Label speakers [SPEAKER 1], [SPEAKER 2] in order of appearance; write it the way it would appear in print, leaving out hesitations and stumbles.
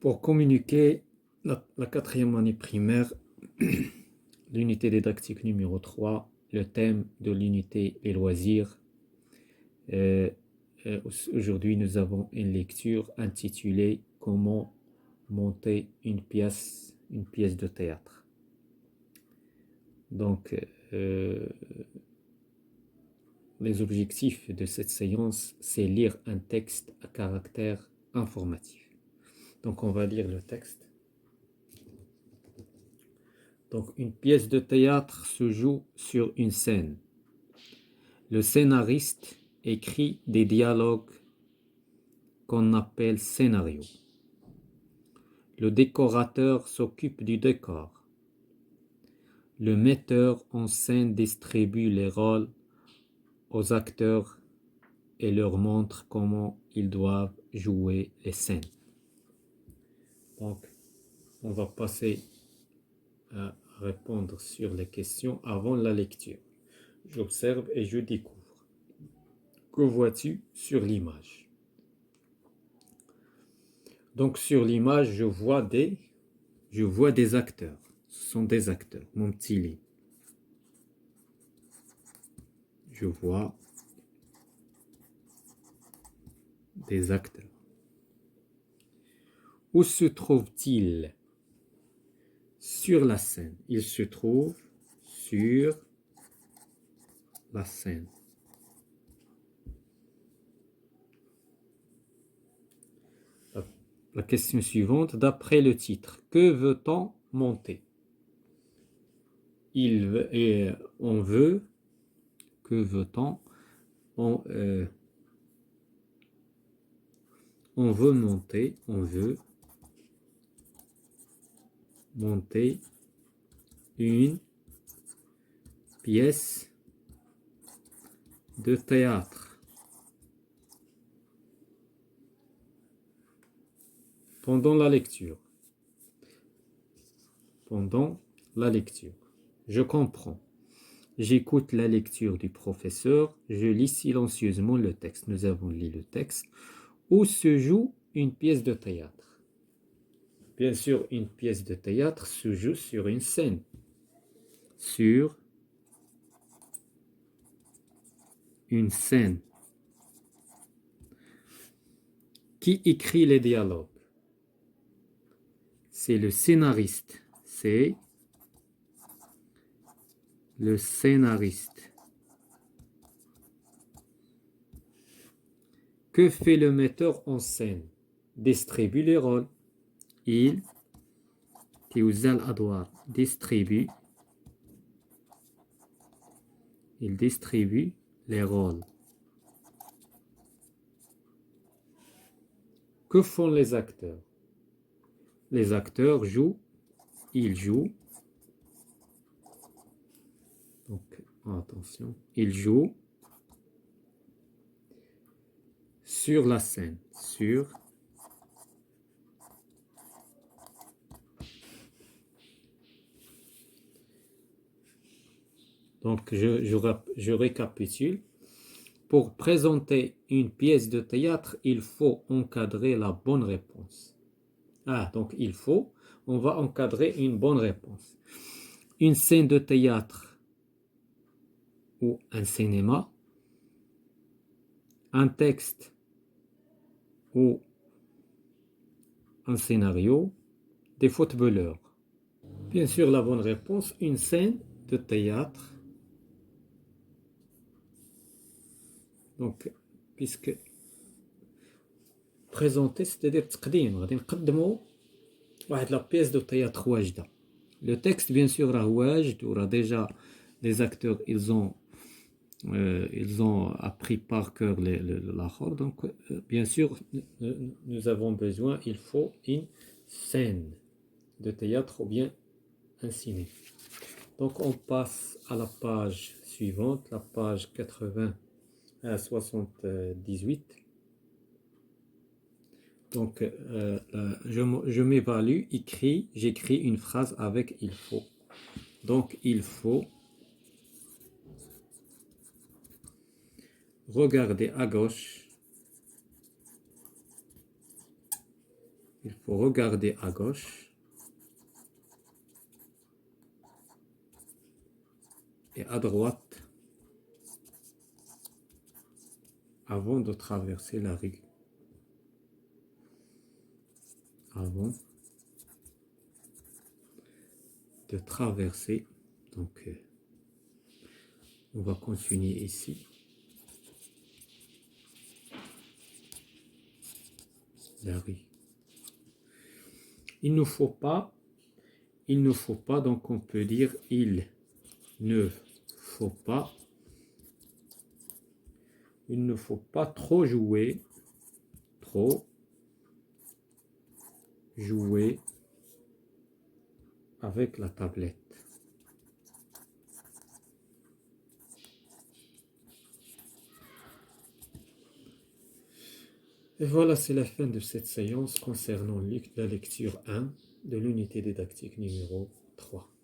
[SPEAKER 1] Pour communiquer la quatrième année primaire, l'unité didactique numéro 3, le thème de l'unité les loisirs. Euh, Aujourd'hui, nous avons une lecture intitulée Comment monter une pièce de théâtre. Donc, les objectifs de cette séance, c'est lire un texte à caractère informatif. Donc, on va lire le texte. Donc, une pièce de théâtre se joue sur une scène. Le scénariste écrit des dialogues qu'on appelle scénarios. Le décorateur s'occupe du décor. Le metteur en scène distribue les rôles aux acteurs et leur montre comment ils doivent jouer les scènes. Donc, on va passer à répondre sur les questions avant la lecture. J'observe et je découvre. Que vois-tu sur l'image? Donc, sur l'image, je vois des acteurs. Ce sont des acteurs, mon petit lit. Je vois des acteurs. Où se trouve-t-il? Sur la scène. Il se trouve sur la scène. La question suivante, d'après le titre, que veut-on monter? On veut, que veut-on? On veut monter une pièce de théâtre. Pendant la lecture. Je comprends. J'écoute la lecture du professeur. Je lis silencieusement le texte. Nous avons lu le texte. Où se joue une pièce de théâtre? Bien sûr, une pièce de théâtre se joue sur une scène. Sur une scène. Qui écrit les dialogues? C'est le scénariste. C'est le scénariste. Que fait le metteur en scène? Distribue les rôles. Il distribue les rôles. Que font les acteurs? Les acteurs jouent. Ils jouent. Donc, attention. Ils jouent sur la scène. Donc, je récapitule. Pour présenter une pièce de théâtre, il faut encadrer la bonne réponse. Donc on va encadrer une bonne réponse. Une scène de théâtre ou un cinéma, un texte ou un scénario, des footballeurs. Bien sûr, la bonne réponse, une scène de théâtre. Donc, puisque présenter, c'est-à-dire تقديم, غادي نقدموا واحد la pièce de théâtre واجدة. Le texte, bien sûr, راه واجد وراه déjà les acteurs, ils ont appris par cœur l'achor. Donc, bien sûr, nous avons besoin, il faut une scène de théâtre ou bien un ciné. Donc, on passe à la page suivante, la page 80 à 78. Donc, je m'évalue, j'écris une phrase avec il faut. Donc, il faut regarder à gauche il faut regarder à gauche et à droite avant de traverser la rue. Avant de traverser, donc on va continuer ici. La rue. Il ne faut pas, donc on peut dire il ne faut pas, il ne faut pas trop jouer avec la tablette. Et voilà, c'est la fin de cette séance concernant la lecture 1 de l'unité didactique numéro 3.